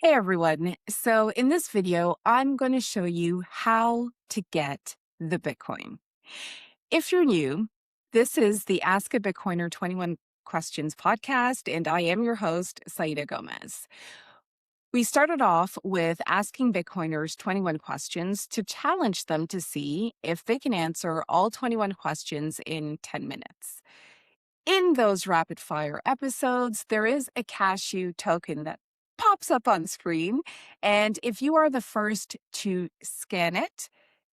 Hey everyone. So in this video, I'm going to show you how to get the Bitcoin. If you're new, this is the Ask a Bitcoiner 21 Questions podcast, and I am your host, Saida Gomez. We started off with asking Bitcoiners 21 questions to challenge them to see if they can answer all 21 questions in 10 minutes. In those rapid fire episodes, there is a cashew token that pops up on screen. And if you are the first to scan it,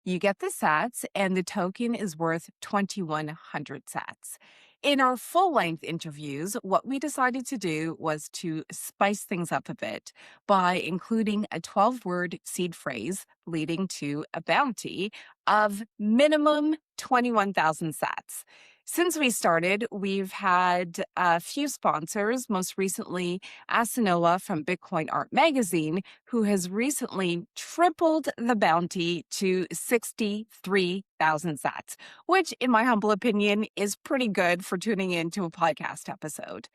you get the sats, and the token is worth 2,100 sats. In our full length interviews, what we decided to do was to spice things up a bit by including a 12-word seed phrase leading to a bounty of minimum 21,000 sats. Since we started, we've had a few sponsors, most recently Asanoha from Bitcoin Art Magazine, who has recently tripled the bounty to 63,000 sats, which, in my humble opinion, is pretty good for tuning into a podcast episode.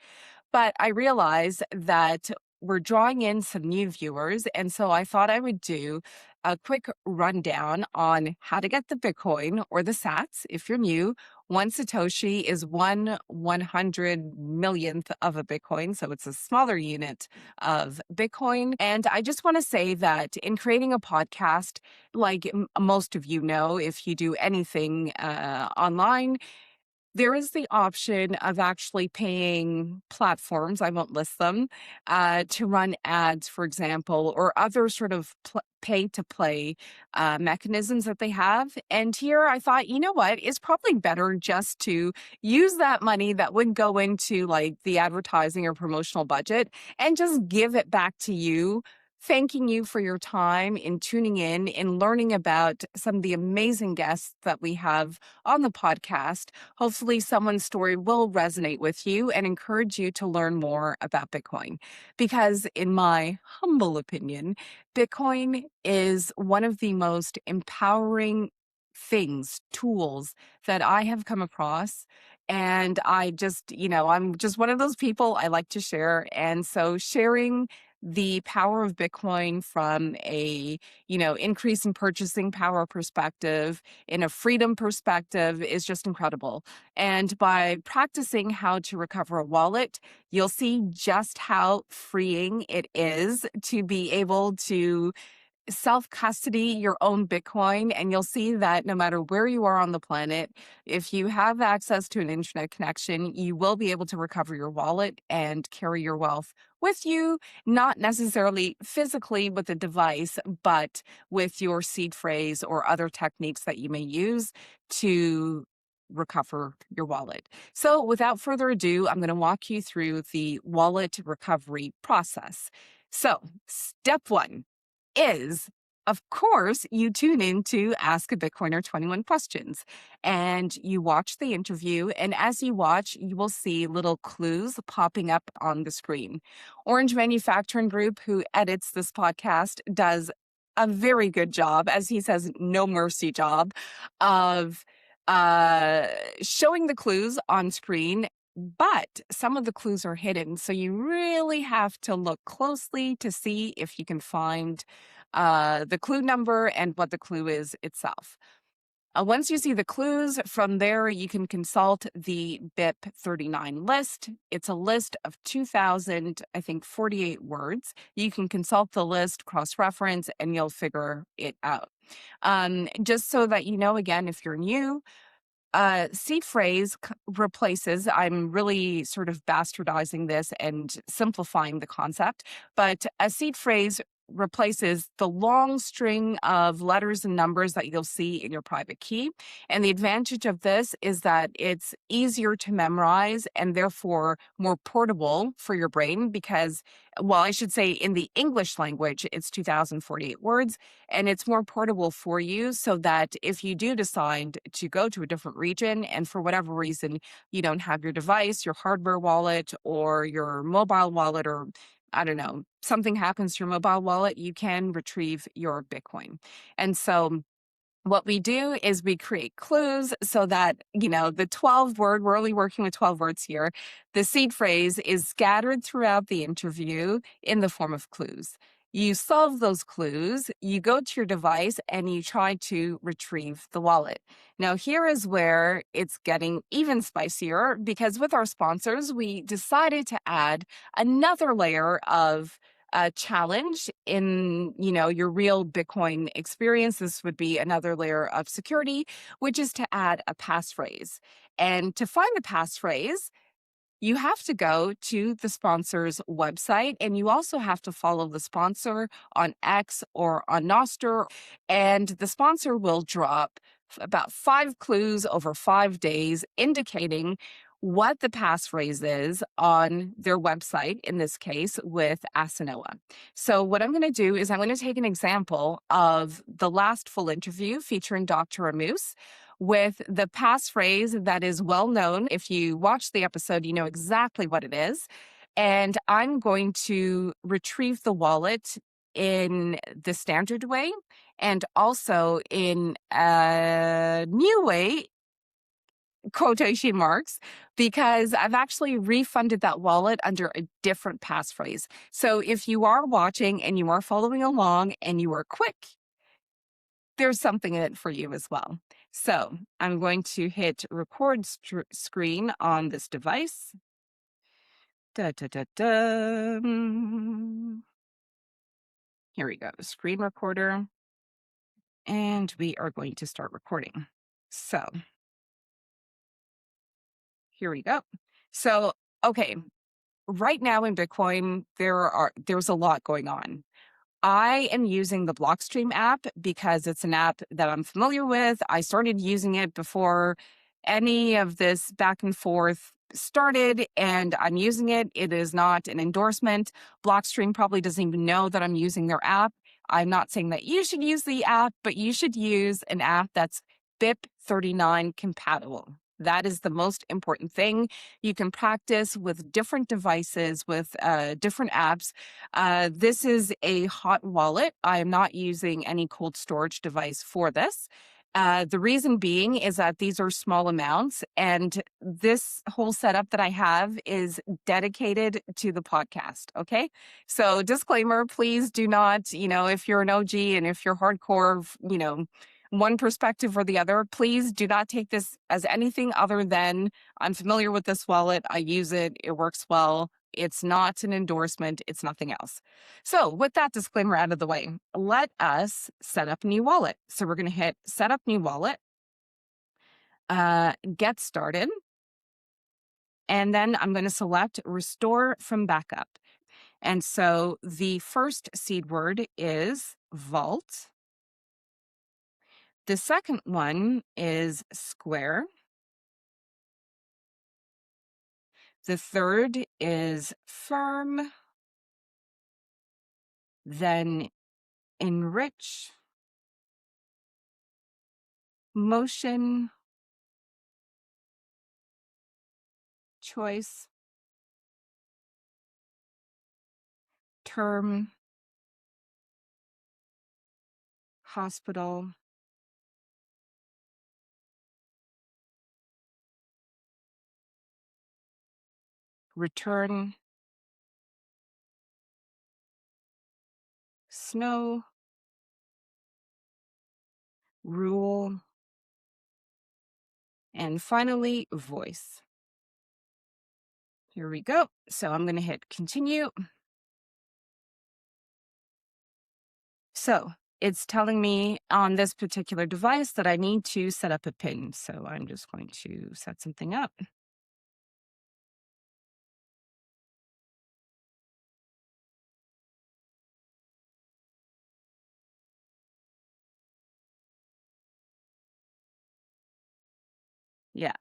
But I realized that we're drawing in some new viewers, and so I thought I would do a quick rundown on how to get the Bitcoin or the sats if you're new. One Satoshi is 1/100 millionth of a Bitcoin, so it's a smaller unit of Bitcoin. And I just want to say that in creating a podcast, like most of you know, if you do anything online, there is the option of actually paying platforms, I won't list them, to run ads, for example, or other sort of pay-to-play mechanisms that they have. And here I thought, you know what, it's probably better just to use that money that would go into like the advertising or promotional budget and just give it back to you, thanking you for your time in tuning in and learning about some of the amazing guests that we have on the podcast. Hopefully, someone's story will resonate with you and encourage you to learn more about Bitcoin. Because, in my humble opinion, Bitcoin is one of the most empowering things, tools that I have come across. And I just, I'm just one of those people I like to share. And so sharing the power of Bitcoin from a, increase in purchasing power perspective, in a freedom perspective is just incredible. And by practicing how to recover a wallet, you'll see just how freeing it is to be able to self-custody your own Bitcoin. And you'll see that no matter where you are on the planet, if you have access to an internet connection, you will be able to recover your wallet and carry your wealth with you, not necessarily physically with a device, but with your seed phrase or other techniques that you may use to recover your wallet. So without further ado, I'm going to walk you through the wallet recovery process. So step one is, of course, you tune in to Ask a Bitcoiner 21 Questions and you watch the interview. And as you watch, you will see little clues popping up on the screen. Orange Manufacturing Group, who edits this podcast, does a very good job, as he says, no mercy job, of showing the clues on screen. But some of the clues are hidden, so you really have to look closely to see if you can find the clue number and what the clue is itself. Once you see the clues, from there you can consult the BIP 39 list. It's a list of 2,000, I think, 48 words. You can consult the list, cross-reference, and you'll figure it out. Just so that you know, again, if you're new, seed phrase replaces, I'm really sort of bastardizing this and simplifying the concept, but a seed phrase replaces the long string of letters and numbers that you'll see in your private key. And the advantage of this is that it's easier to memorize and therefore more portable for your brain because, well, I should say in the English language, it's 2,048 words, and it's more portable for you so that if you do decide to go to a different region and for whatever reason you don't have your device, your hardware wallet, or your mobile wallet, or I don't know, something happens to your mobile wallet, you can retrieve your Bitcoin. And so what we do is we create clues so that, the 12-word, we're only working with 12 words here, the seed phrase is scattered throughout the interview in the form of clues. You solve those clues, you go to your device, and you try to retrieve the wallet. Now, here is where it's getting even spicier because with our sponsors, we decided to add another layer of challenge in your real Bitcoin experience. This would be another layer of security, which is to add a passphrase. And to find the passphrase, you have to go to the sponsor's website, and you also have to follow the sponsor on X or on Nostr, and the sponsor will drop about 5 clues over 5 days indicating what the passphrase is on their website, in this case with Asanoha. So what I'm going to do is I'm going to take an example of the last full interview featuring Dr. Amuse with the passphrase that is well known. If you watch the episode, you know exactly what it is. And I'm going to retrieve the wallet in the standard way and also in a new way, quotation marks, because I've actually refunded that wallet under a different passphrase. So if you are watching and you are following along and you are quick, there's something in it for you as well. So I'm going to hit record screen on this device. Da, da, da, da. Here we go, screen recorder. And we are going to start recording. So here we go. So, okay, right now in Bitcoin, there's a lot going on. I am using the Blockstream app because it's an app that I'm familiar with. I started using it before any of this back and forth started, and I'm using it. It is not an endorsement. Blockstream probably doesn't even know that I'm using their app. I'm not saying that you should use the app, but you should use an app that's BIP39 compatible. That is the most important thing. You can practice with different devices, with different apps. This is a hot wallet. I am not using any cold storage device for this. The reason being is that these are small amounts, and this whole setup that I have is dedicated to the podcast. Okay. So, disclaimer, please do not, if you're an OG and if you're hardcore, one perspective or the other, please do not take this as anything other than I'm familiar with this wallet. I use it. It works well. It's not an endorsement. It's nothing else. So with that disclaimer out of the way, let us set up new wallet. So we're going to hit set up new wallet, get started. And then I'm going to select restore from backup. And so the first seed word is vault. The second one is square. The third is firm, then enrich, motion, choice, term, hospital, return, snow, rule, and finally, voice. Here we go. So I'm going to hit continue. So it's telling me on this particular device that I need to set up a PIN. So I'm just going to set something up. Yeah.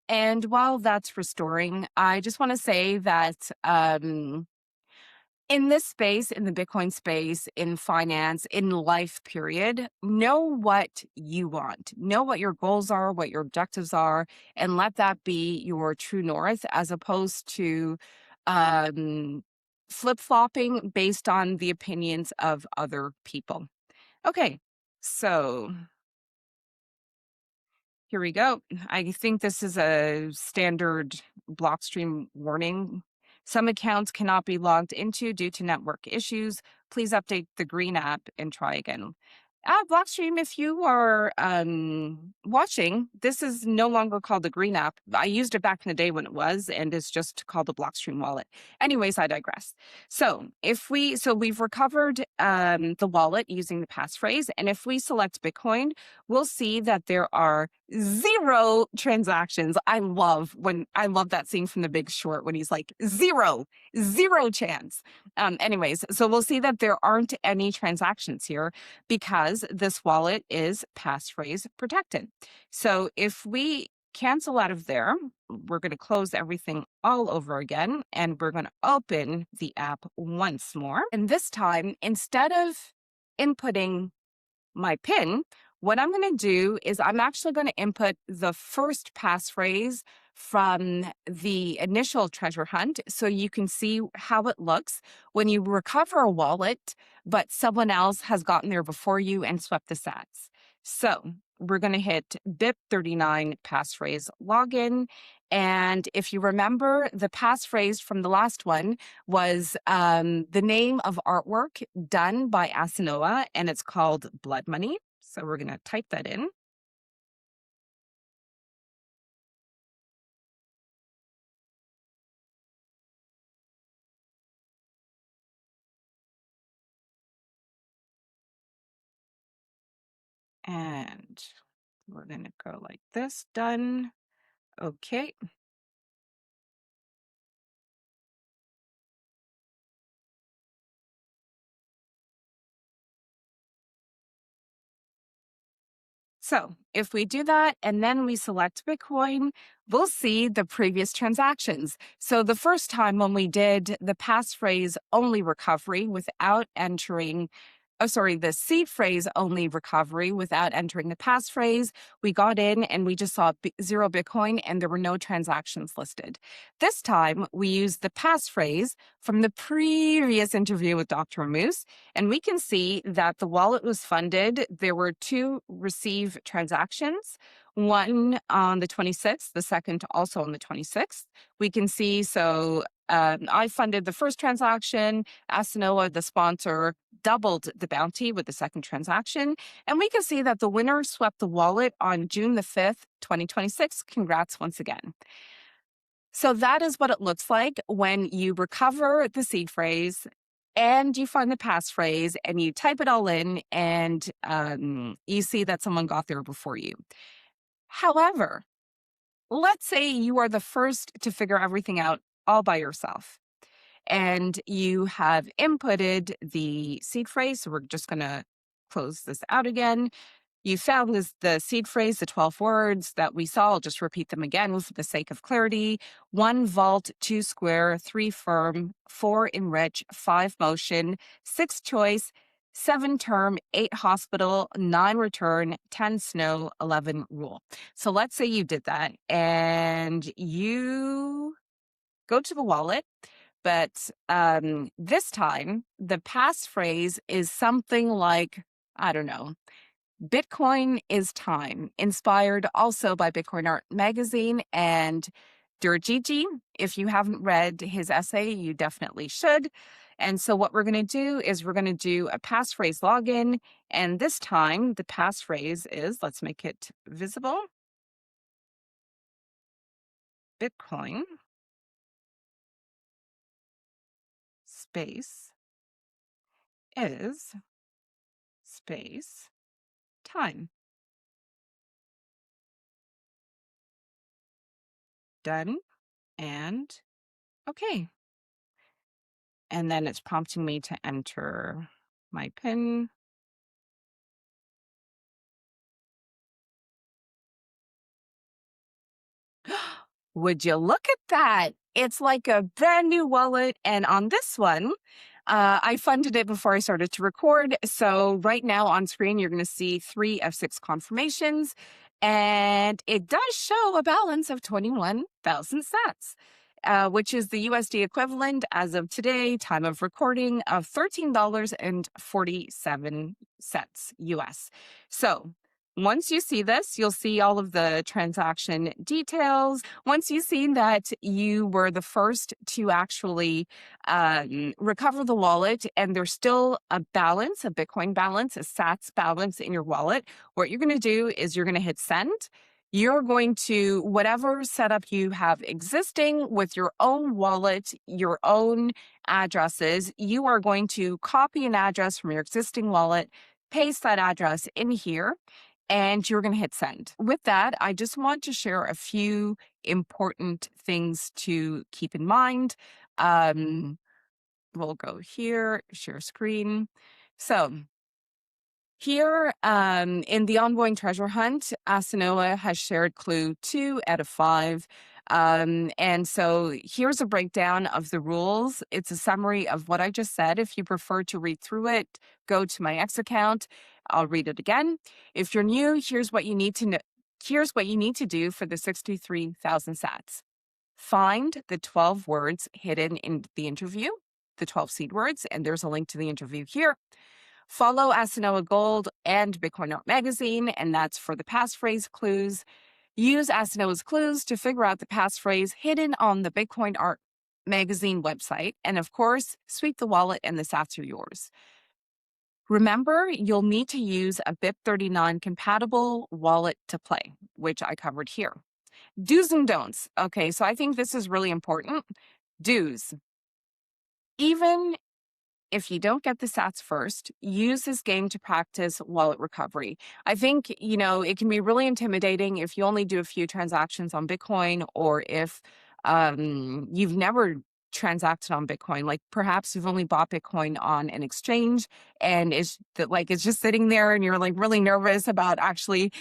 And while that's restoring, I just want to say that in this space, in the Bitcoin space, in finance, in life, period, know what you want. Know what your goals are, what your objectives are, and let that be your true north as opposed to flip-flopping based on the opinions of other people. Okay, so here we go. I think this is a standard Blockstream warning. Some accounts cannot be logged into due to network issues. Please update the green app and try again. Blockstream, if you are watching, this is no longer called the green app. I used it back in the day when it was, and it's just called the Blockstream wallet. Anyways, I digress. So we've recovered the wallet using the passphrase, and if we select Bitcoin, we'll see that there are 0 transactions. I love that scene from The Big Short when he's like, zero chance. Anyways, so we'll see that there aren't any transactions here because this wallet is passphrase protected. So if we cancel out of there, we're going to close everything all over again, and we're going to open the app once more. And this time, instead of inputting my PIN, what I'm going to do is I'm actually going to input the first passphrase from the initial treasure hunt so you can see how it looks when you recover a wallet, but someone else has gotten there before you and swept the sats. So we're going to hit BIP39 passphrase login. And if you remember, the passphrase from the last one was the name of artwork done by Asanoha, and it's called Blood Money. So we're going to type that in. And we're going to go like this. Done. Okay. So if we do that and then we select Bitcoin, we'll see the previous transactions. So the first time when we did the passphrase only recovery without entering, the seed phrase only recovery without entering the passphrase, we got in and we just saw 0 Bitcoin and there were no transactions listed. This time we used the passphrase from the previous interview with Dr. Moose, and we can see that the wallet was funded. There were 2 receive transactions, one on the 26th, the second also on the 26th. We can see, I funded the first transaction. Asanoha, the sponsor, doubled the bounty with the second transaction. And we can see that the winner swept the wallet on June the 5th, 2026. Congrats once again. So that is what it looks like when you recover the seed phrase and you find the passphrase and you type it all in and you see that someone got there before you. However, let's say you are the first to figure everything out all by yourself and you have inputted the seed phrase. So we're just going to close this out again. You found the seed phrase, the 12 words that we saw. I'll just repeat them again for the sake of clarity. 1 vault, 2 square, 3 firm, 4 enrich, 5 motion, 6 choice, 7 term, 8 hospital, 9 return, 10 snow, 11 rule. So let's say you did that and you go to the wallet, but this time the passphrase is something like, I don't know, Bitcoin is time, inspired also by Bitcoin Art Magazine and Durgigi. If you haven't read his essay, you definitely should. And so what we're going to do is we're going to do a passphrase login. And this time the passphrase is, let's make it visible, Bitcoin space is space time. Done. And okay. And then it's prompting me to enter my PIN. Would you look at that? It's like a brand new wallet. And on this one, I funded it before I started to record. So right now on screen, you're going to see 3 of 6 confirmations. And it does show a balance of 21,000 sats, which is the USD equivalent as of today, time of recording, of $13.47 US. So Once you see this, you'll see all of the transaction details. Once you've seen that you were the first to actually recover the wallet and there's still a balance, a Bitcoin balance, a Sats balance in your wallet, what you're going to do is you're going to hit send. You're going to, whatever setup you have existing with your own wallet, your own addresses, you are going to copy an address from your existing wallet, paste that address in here, and you're going to hit send. With that, I just want to share a few important things to keep in mind. We'll go here, share screen. So here in the ongoing treasure hunt, Asanoha has shared clue 2 out of 5. And so here's a breakdown of the rules. It's a summary of what I just said. If you prefer to read through it, go to my X account. I'll read it again. If you're new, here's what you need to know. Here's what you need to do for the 63,000 sats. Find the 12 words hidden in the interview, the 12 seed words, and there's a link to the interview here. Follow Asanoha Gold and Bitcoin Art Magazine, and that's for the passphrase clues. Use Asanoha's clues to figure out the passphrase hidden on the Bitcoin Art Magazine website. And of course, sweep the wallet and the sats are yours. Remember, you'll need to use a BIP39 compatible wallet to play, which I covered here. Do's and don'ts. Okay, so I think this is really important. Do's. Even if you don't get the sats first, use this game to practice wallet recovery. I think, it can be really intimidating if you only do a few transactions on Bitcoin, or if you've never transacted on Bitcoin. Like perhaps you've only bought Bitcoin on an exchange and it's just sitting there and you're like really nervous about actually,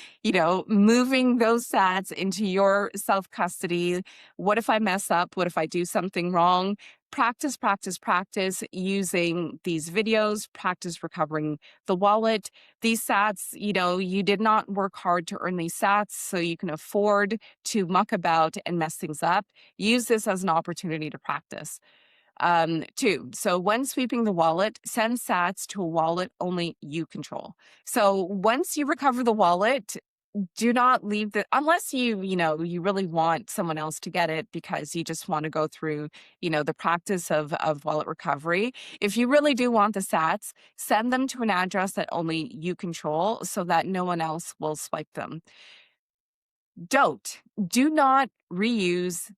moving those sats into your self-custody. What if I mess up? What if I do something wrong? Practice, practice, practice using these videos, practice recovering the wallet. These sats, you did not work hard to earn these sats, so you can afford to muck about and mess things up. Use this as an opportunity to practice. 2, so when sweeping the wallet, send sats to a wallet only you control. So once you recover the wallet, do not leave unless you really want someone else to get it because you just want to go through, the practice of wallet recovery. If you really do want the sats, send them to an address that only you control so that no one else will swipe them. Do not reuse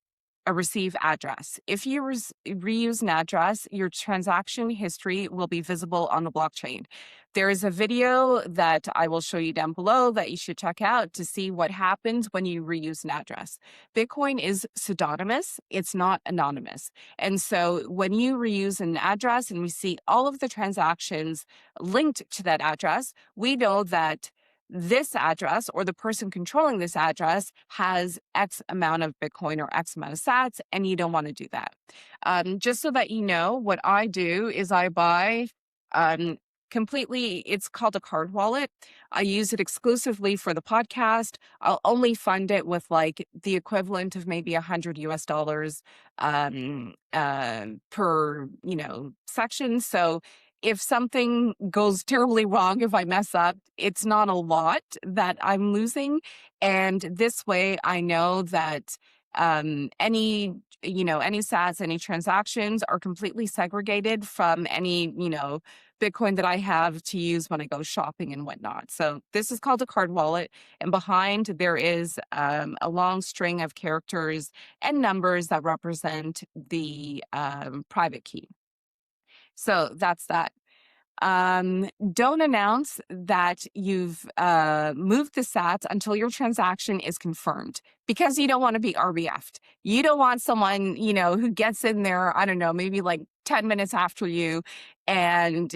a receive address. If you reuse an address, your transaction history will be visible on the blockchain. There is a video that I will show you down below that you should check out to see what happens when you reuse an address. Bitcoin is pseudonymous, it's not anonymous. And so when you reuse an address and we see all of the transactions linked to that address, we know that this address or the person controlling this address has X amount of Bitcoin or X amount of sats, and you don't want to do that. Just so that you know, what I do is I buy completely, it's called a card wallet. I use it exclusively for the podcast. I'll only fund it with like the equivalent of maybe $100 per, section. So if something goes terribly wrong, if I mess up, it's not a lot that I'm losing. And this way I know that any sats, any transactions are completely segregated from any, Bitcoin that I have to use when I go shopping and whatnot. So this is called a card wallet. And behind there is a long string of characters and numbers that represent the private key. So that's that. Don't announce that you've moved the sats until your transaction is confirmed because you don't want to be RBF'd. You don't want someone, who gets in there, I don't know, maybe like 10 minutes after you and,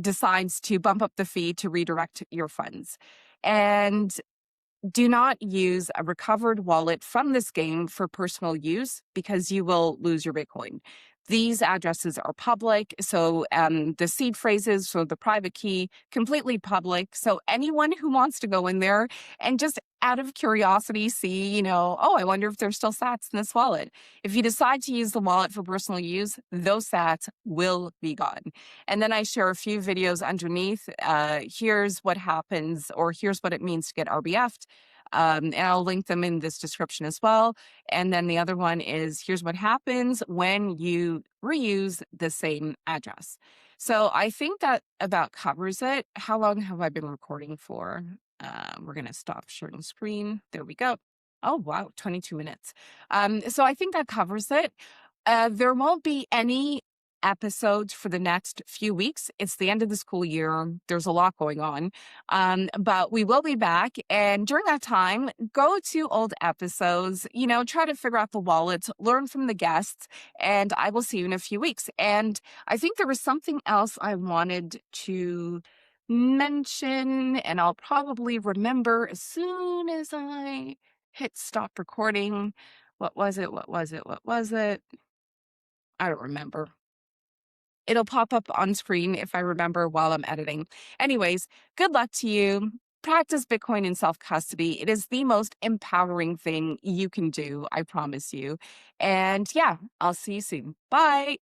decides to bump up the fee to redirect your funds. And do not use a recovered wallet from this game for personal use because you will lose your Bitcoin. These addresses are public. So the seed phrases, so the private key, completely public. So anyone who wants to go in there and just out of curiosity see, oh, I wonder if there's still sats in this wallet. If you decide to use the wallet for personal use, those sats will be gone. And then I share a few videos underneath. Here's what happens, or here's what it means to get RBF'd. And I'll link them in this description as well. And then the other one is here's what happens when you reuse the same address. So I think that about covers it. How long have I been recording for? We're going to stop sharing screen. There we go. Oh, wow, 22 minutes. So I think that covers it. There won't be any episodes for the next few weeks. It's the end of the school year. There's a lot going on. But we will be back. And during that time, go to old episodes, try to figure out the wallets, learn from the guests, and I will see you in a few weeks. And I think there was something else I wanted to mention, and I'll probably remember as soon as I hit stop recording. What was it? What was it? What was it? I don't remember. It'll pop up on screen if I remember while I'm editing. Anyways, good luck to you. Practice Bitcoin in self-custody. It is the most empowering thing you can do, I promise you. And yeah, I'll see you soon. Bye.